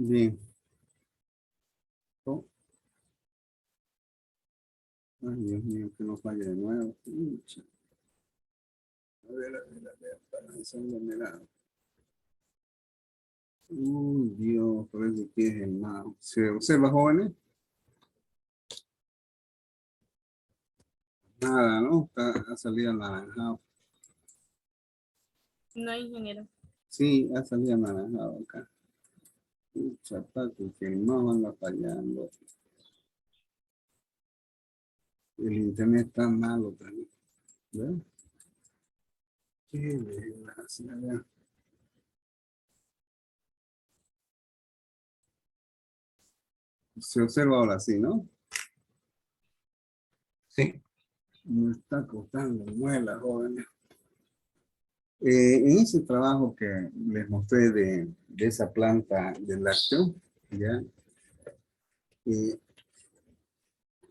Bien. Oh, ay, Dios mío, que no falle de nuevo. Pucha. A ver, para esa aglomerado. Uy, Dios, por eso que es el malo. ¿Se observa, jóvenes? Nada, ¿no? Ha salido anaranjado. No, ingeniero. Sí, ha salido anaranjado acá. Pucha, Paco, que el más anda fallando. El internet está malo también. ¿Verdad? Qué desgracia, ya. Se observa ahora sí, ¿no? Sí. Me está costando muela, jóvenes. En ese trabajo que les mostré de esa planta del lácteo, ¿ya? Eh,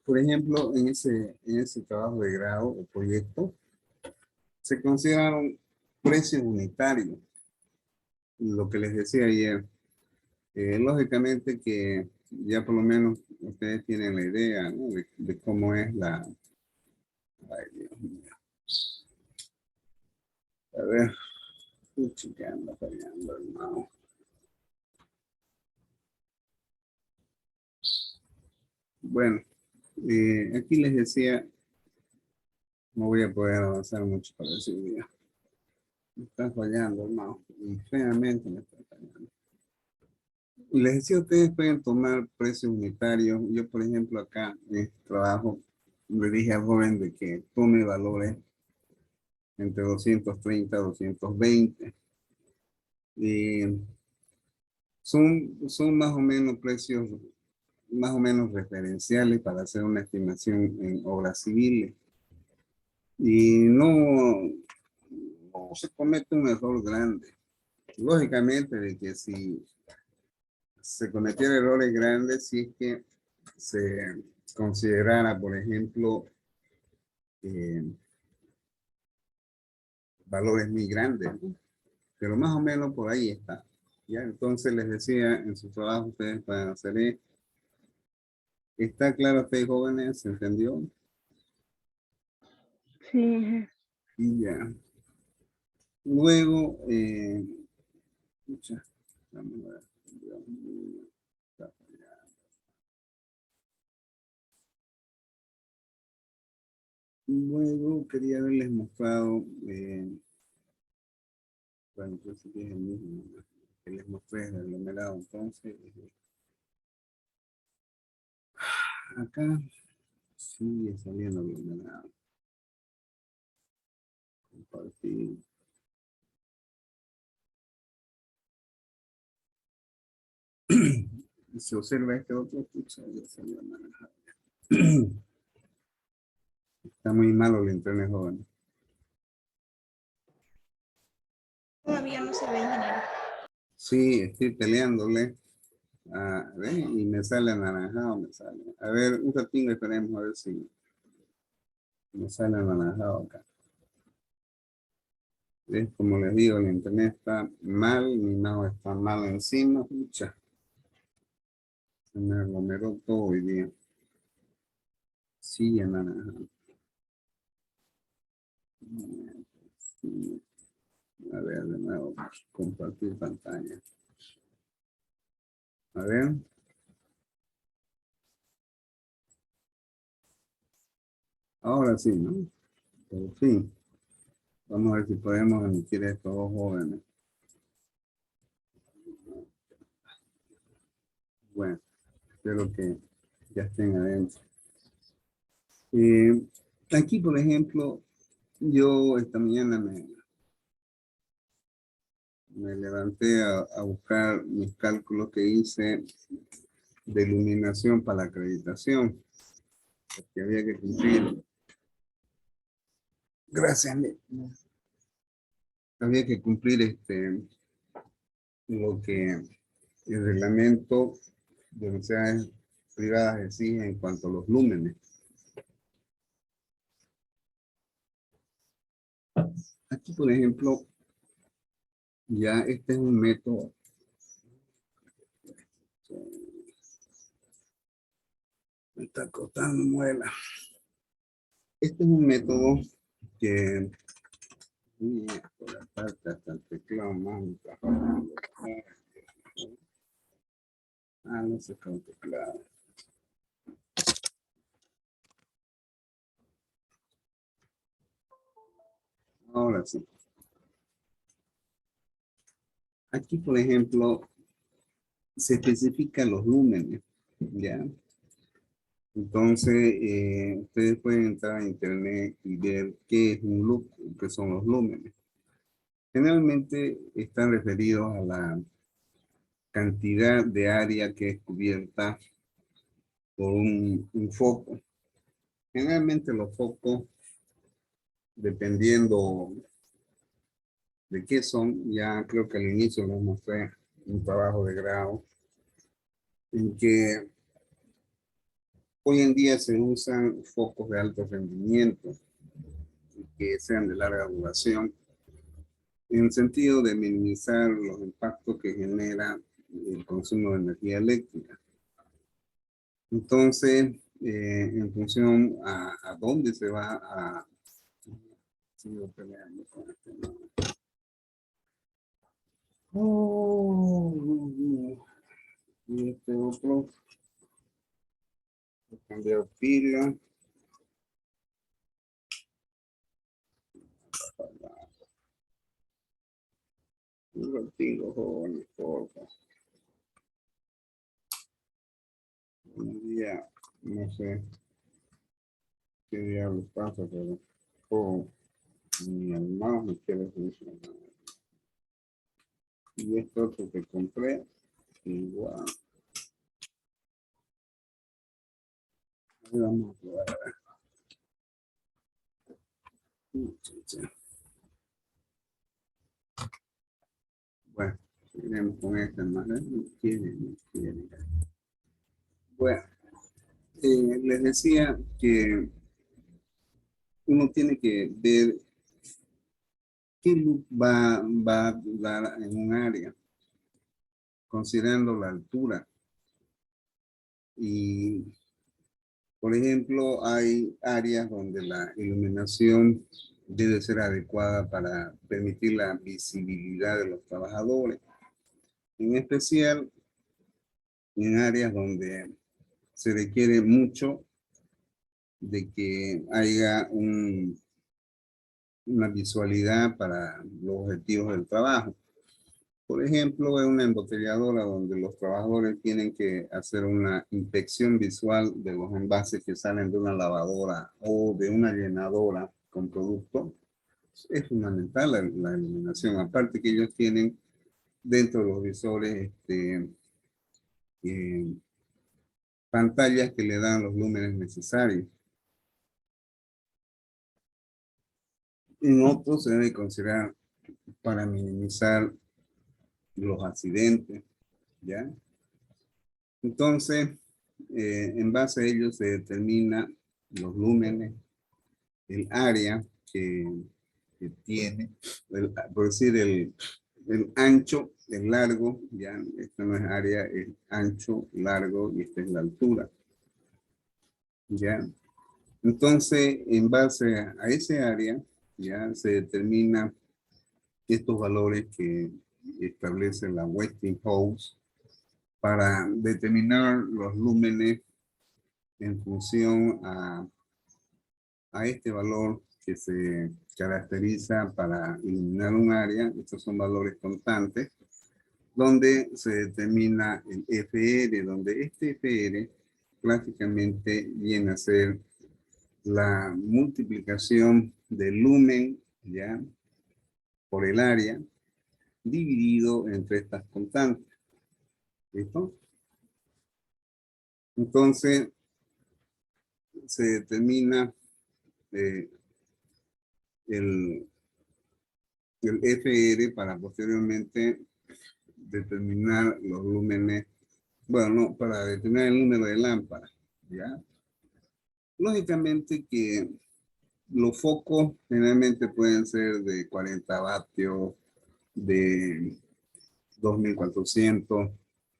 por ejemplo, en ese trabajo de grado o proyecto, se consideraron precios unitarios. Lo que les decía ayer, lógicamente que ya por lo menos ustedes tienen la idea, ¿no? de cómo es la... Ay, Dios mío. A ver, pucha, que anda fallando, hermano. Bueno, aquí les decía, no voy a poder avanzar mucho para ese día. Me está fallando, hermano. Y feamente me está fallando. Y les decía, ustedes pueden tomar precios unitarios. Yo, por ejemplo, acá en este trabajo, le dije al joven de que tome valores entre 230 y 220. Y son más o menos precios, más o menos referenciales para hacer una estimación en obras civiles. Y no se comete un error grande. Lógicamente, de que si se cometieran errores grandes, si es que se considerara, por ejemplo, eh, valores muy grandes, ¿no? Pero más o menos por ahí está. ¿Ya? Entonces les decía, en su trabajo ustedes pueden hacer esto. ¿Está claro ustedes, jóvenes? ¿Se entendió? Sí. Y ya. Luego, pucha, vamos a ver. Dios mío, está fallando. Luego quería haberles mostrado, bueno, pues sí que es el mismo, ¿no? Que les mostré el aglomerado. Entonces, acá sigue saliendo aglomerado. Compartir. Se observa este otro, pucha, ya salió naranja. Está muy malo el internet, joven. Todavía no se ve, ingeniero. Sí, estoy peleándole. A ver, y me sale anaranjado, me sale. A ver, un ratito esperemos a ver si me sale anaranjado acá. ¿Ves? Como les digo, el internet está mal, mi mouse está mal encima. Pucha, se me aglomeró todo hoy día. Sí, anaranjado. Sí. A ver, de nuevo, compartir pantalla. A ver. Ahora sí, ¿no? Por fin. Vamos a ver si podemos emitir estos dos jóvenes. Bueno, espero que ya estén adentro. Aquí, por ejemplo, yo esta mañana me levanté a buscar mis cálculos que hice de iluminación para la acreditación, porque había que cumplir. Gracias, había que cumplir lo que el reglamento de universidades privadas exige en cuanto a los lúmenes. Aquí, por ejemplo, ya este es un método. Me está costando muela. Este es un método que por la parte hasta el teclado más. No sé con teclado. Ahora sí. Aquí, por ejemplo, se especifican los lúmenes, ¿ya? Entonces, ustedes pueden entrar a internet y ver qué es un loop, qué son los lúmenes. Generalmente están referidos a la cantidad de área que es cubierta por un foco. Generalmente los focos, dependiendo de qué son, ya creo que al inicio les mostré un trabajo de grado en que hoy en día se usan focos de alto rendimiento que sean de larga duración en el sentido de minimizar los impactos que genera el consumo de energía eléctrica. Entonces, en función a dónde se va a... Sigo peleando con este, ¿no? Y este otro, cambiar pila. Un ratito, jóvenes, porfa. Un día, no sé qué diablos pasa, pero mi hermano me quiere funcionar. Y esto otro que compré, igual. Ahí vamos a probar. Bueno, seguiremos con esta más. No quiere. Bueno, les decía que uno tiene que ver qué luz va a dar en un área, considerando la altura. Y, por ejemplo, hay áreas donde la iluminación debe ser adecuada para permitir la visibilidad de los trabajadores. En especial en áreas donde se requiere mucho de que haya una visualidad para los objetivos del trabajo. Por ejemplo, en una embotelladora donde los trabajadores tienen que hacer una inspección visual de los envases que salen de una lavadora o de una llenadora con producto, es fundamental la iluminación. Aparte que ellos tienen dentro de los visores pantallas que le dan los lúmenes necesarios. En otros se debe considerar para minimizar los accidentes, ¿ya? Entonces, en base a ello se determina los lúmenes, el área que tiene, por decir, el ancho, el largo, ya, esto no es área, es ancho, largo, y esta es la altura, ¿ya? Entonces, en base a ese área, ya se determina estos valores que establece la Westinghouse para determinar los lúmenes en función a este valor que se caracteriza para iluminar un área. Estos son valores constantes, donde se determina el FR, donde este FR prácticamente viene a ser la multiplicación del lumen, ¿ya?, por el área, dividido entre estas constantes. ¿Listo? Entonces, se determina el FR para posteriormente determinar los lúmenes, bueno, no, para determinar el número de lámparas, ¿ya? Lógicamente que los focos generalmente pueden ser de 40 vatios, de 2400,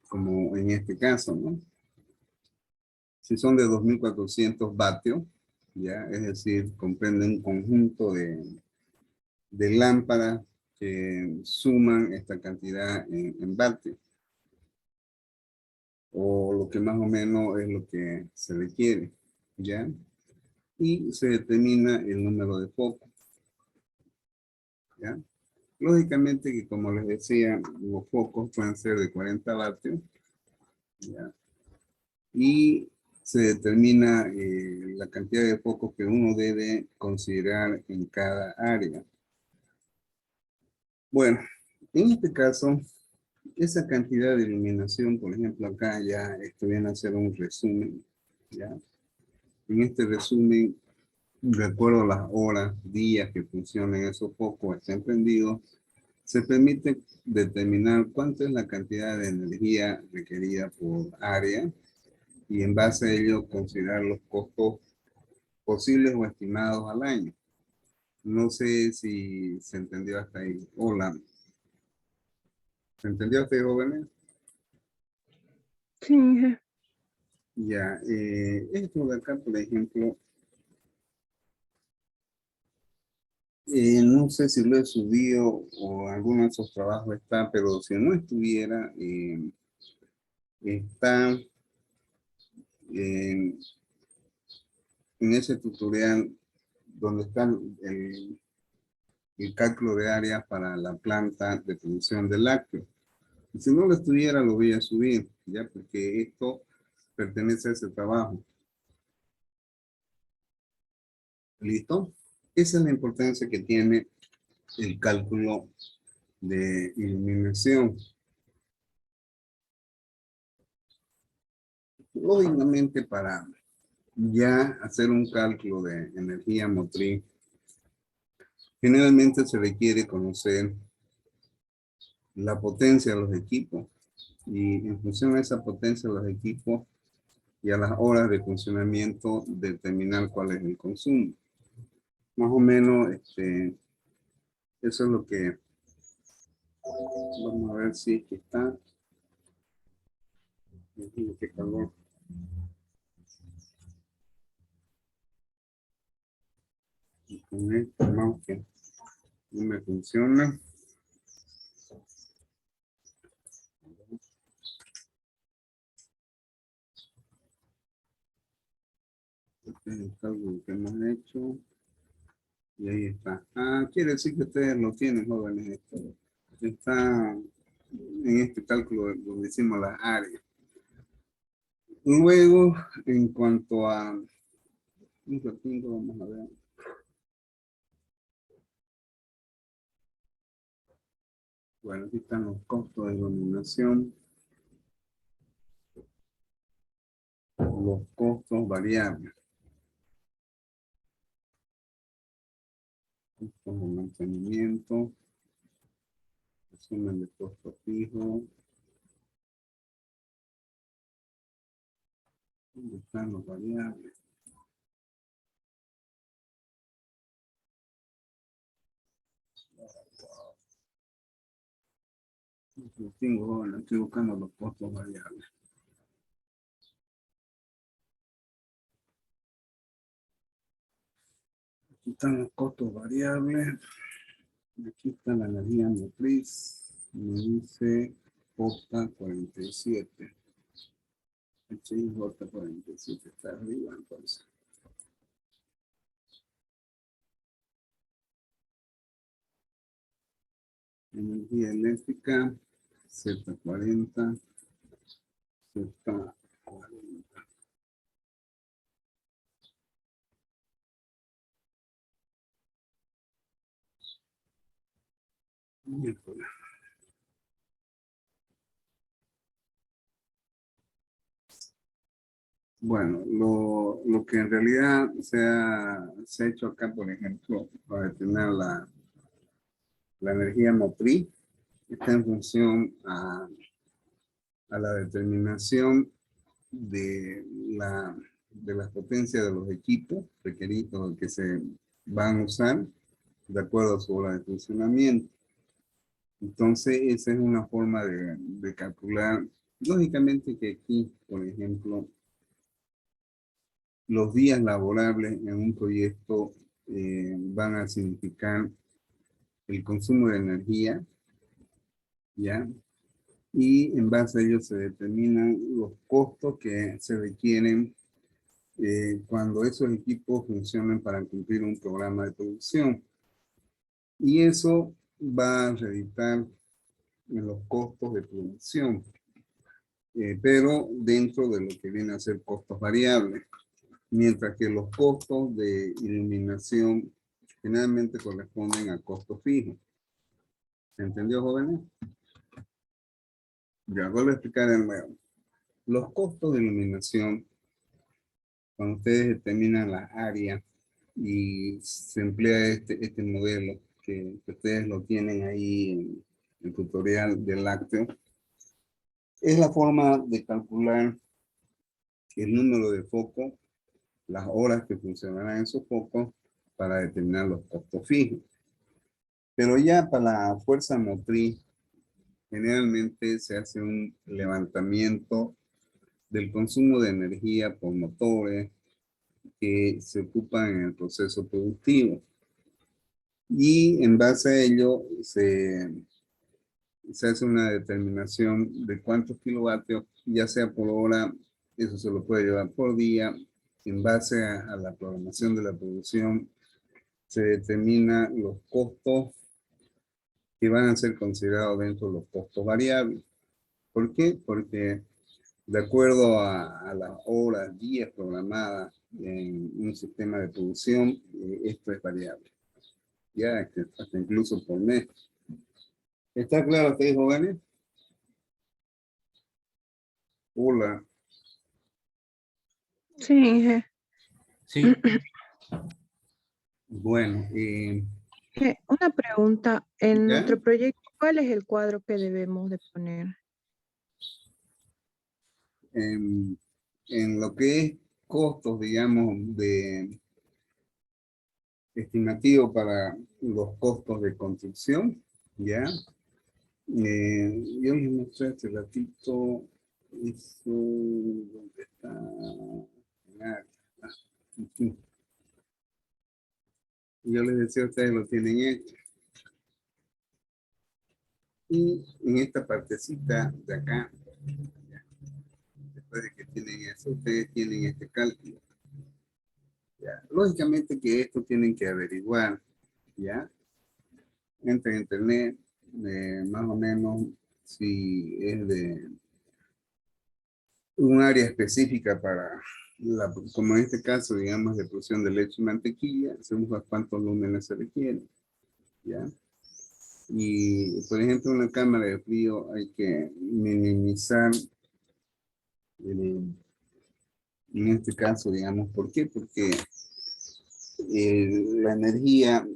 como en este caso, ¿no? Si son de 2400 vatios, ya, es decir, comprende un conjunto de lámparas que suman esta cantidad en vatios, o lo que más o menos es lo que se requiere, ¿ya? Y se determina el número de focos, ¿ya? Lógicamente que, como les decía, los focos pueden ser de 40 vatios, ¿ya? Y se determina la cantidad de focos que uno debe considerar en cada área. Bueno, en este caso, esa cantidad de iluminación, por ejemplo, acá ya esto viene a hacer un resumen, ¿ya? En este resumen, de acuerdo a las horas, días que funcionen esos focos, estén prendidos, se permite determinar cuánto es la cantidad de energía requerida por área y en base a ello considerar los costos posibles o estimados al año. No sé si se entendió hasta ahí. Hola. ¿Se entendió hasta ahí, jóvenes? Sí, jefe. Ya, esto de acá, por ejemplo, no sé si lo he subido o alguno de esos trabajos está, pero si no estuviera, está en ese tutorial donde está el cálculo de área para la planta de producción de lácteos. Y si no lo estuviera, lo voy a subir, ya, porque esto pertenece a ese trabajo. ¿Listo? Esa es la importancia que tiene el cálculo de iluminación. Lógicamente, para ya hacer un cálculo de energía motriz, generalmente se requiere conocer la potencia de los equipos y en función de esa potencia de los equipos y a las horas de funcionamiento determinar cuál es el consumo. Más o menos, eso es lo que vamos a ver si es que está. Qué calor. Y con esto, mouse que no me funciona. Este es el cálculo que hemos hecho. Y ahí está. Ah, quiere decir que ustedes lo tienen, jóvenes. Esto está en este cálculo donde hicimos las áreas. Luego, en cuanto a... Un ratito, vamos a ver. Bueno, aquí están los costos de iluminación. Los costos variables. Costos de mantenimiento. Resumen de costo fijo. ¿Dónde están los variables? Estoy buscando los costos variables. Aquí están los costos variables. Aquí está la energía motriz. Me dice J47. J47 está arriba, entonces. Energía eléctrica, Z40. Z40. Miércoles. Bueno, lo que en realidad se ha hecho acá, por ejemplo, para determinar la energía motriz, está en función a la determinación de las potencias de los equipos requeridos que se van a usar de acuerdo a su hora de funcionamiento. Entonces, esa es una forma de calcular. Lógicamente que aquí, por ejemplo, los días laborables en un proyecto van a significar el consumo de energía, ¿ya? Y en base a ello se determinan los costos que se requieren cuando esos equipos funcionan para cumplir un programa de producción. Y eso va a reeditar en los costos de producción, pero dentro de lo que viene a ser costos variables, mientras que los costos de iluminación generalmente corresponden a costos fijos. ¿Se entendió, jóvenes? Ya vuelvo a explicar de nuevo. Los costos de iluminación, cuando ustedes determinan las áreas y se emplea este modelo que ustedes lo tienen ahí en el tutorial del lácteo, es la forma de calcular el número de focos, las horas que funcionarán en esos focos para determinar los costos fijos. Pero ya para la fuerza motriz, generalmente se hace un levantamiento del consumo de energía por motores que se ocupan en el proceso productivo. Y en base a ello se hace una determinación de cuántos kilovatios, ya sea por hora, eso se lo puede llevar por día. En base a la programación de la producción, se determina los costos que van a ser considerados dentro de los costos variables. ¿Por qué? Porque de acuerdo a las horas, días programadas en un sistema de producción, esto es variable. Ya hasta incluso por mes. ¿Está claro ustedes, jóvenes? Hola. Sí, Inge. Sí, Bueno, Una pregunta. En ¿ya? nuestro proyecto, ¿cuál es el cuadro que debemos de poner? En lo que es costos, digamos, de estimativo para los costos de construcción, ¿ya? Yo les mostré hace ratito eso, ¿dónde está? Aquí. Yo les decía, ustedes lo tienen hecho. Y en esta partecita de acá, después de que tienen eso, ustedes tienen este cálculo. ¿Ya? Lógicamente que esto tienen que averiguar, ¿ya? Entre en internet, más o menos, si es de un área específica para, como en este caso, digamos, de producción de leche y mantequilla, se busca cuántos lúmenes se requieren, ¿ya? Y, por ejemplo, en una cámara de frío hay que minimizar, en este caso, digamos, ¿por qué? Porque la energía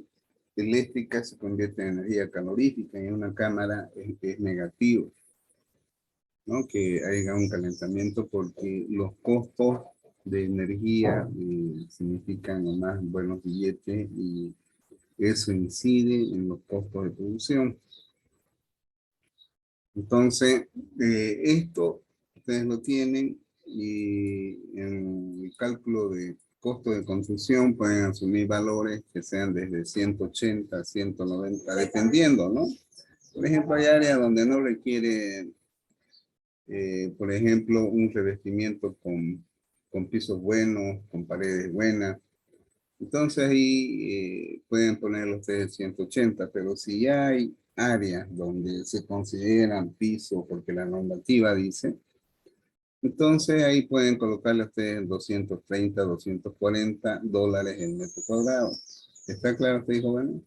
eléctrica se convierte en energía calorífica y en una cámara es negativo, ¿no? Que haya un calentamiento porque los costos de energía significan además buenos billetes y eso incide en los costos de producción. Entonces, esto ustedes lo tienen y en el cálculo de costo de construcción pueden asumir valores que sean desde 180 a 190, dependiendo, ¿no? Por ejemplo, hay áreas donde no requiere, por ejemplo, un revestimiento con pisos buenos, con paredes buenas. Entonces ahí pueden ponerlo ustedes 180, pero si ya hay áreas donde se consideran pisos porque la normativa dice, entonces ahí pueden colocarle ustedes 230, $240 el metro cuadrado. ¿Está claro usted, joven?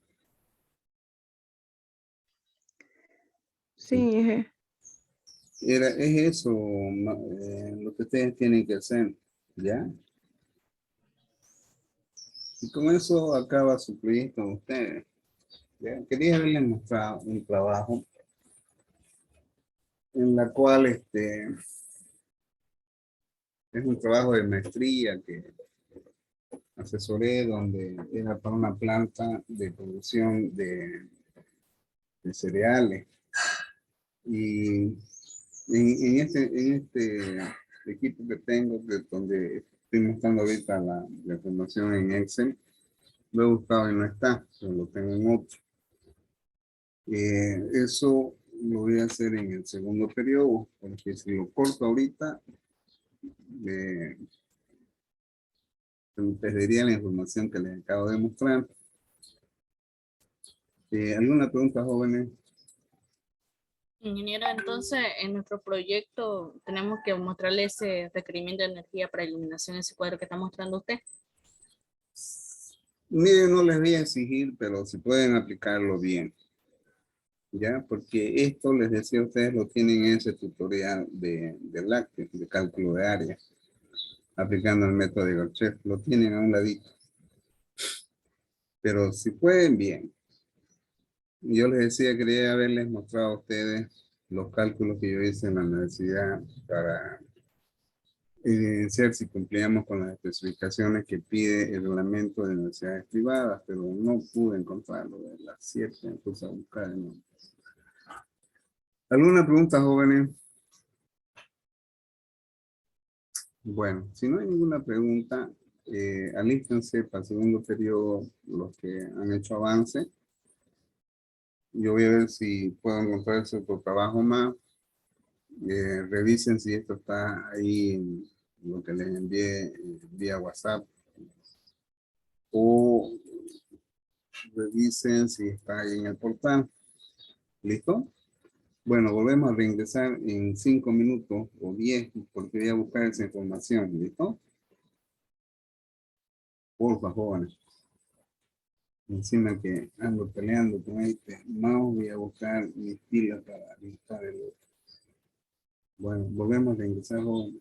Sí, Inge. Es eso lo que ustedes tienen que hacer, ¿ya? Y con eso acaba su proyecto con ustedes. ¿Ya? Quería haberles mostrado un trabajo en la cual es un trabajo de maestría que asesoré donde era para una planta de producción de cereales. Y en este equipo que tengo, donde Estoy mostrando ahorita la información en Excel. Lo he buscado y no está, pero lo tengo en otro. Eso lo voy a hacer en el segundo periodo, porque si lo corto ahorita, se me perdería la información que les acabo de mostrar. ¿Alguna pregunta, jóvenes? Ingeniero, entonces en nuestro proyecto tenemos que mostrarle ese requerimiento de energía para iluminación, ese cuadro que está mostrando usted. Miren, no les voy a exigir, pero si pueden aplicarlo bien. ¿Ya? Porque esto, les decía a ustedes, lo tienen en ese tutorial de lácteos, de cálculo de área, aplicando el método de Gorchev. Lo tienen a un ladito. Pero si pueden, bien. Yo les decía, quería haberles mostrado a ustedes los cálculos que yo hice en la universidad para evidenciar si cumplíamos con las especificaciones que pide el reglamento de universidades privadas, pero no pude encontrarlo de las 7, me puse a buscar. ¿No? ¿Alguna pregunta, jóvenes? Bueno, si no hay ninguna pregunta, alístense para el segundo periodo los que han hecho avance. Yo voy a ver si puedo encontrar otro trabajo más. Revisen si esto está ahí en lo que les envié vía WhatsApp. O revisen si está ahí en el portal. ¿Listo? Bueno, volvemos a reingresar en 5 minutos o 10 porque voy a buscar esa información. ¿Listo? Por favor, jóvenes. Encima que ando peleando con este mouse, voy a buscar mis pilas para listar el otro. Bueno, volvemos a reingresar, jóvenes.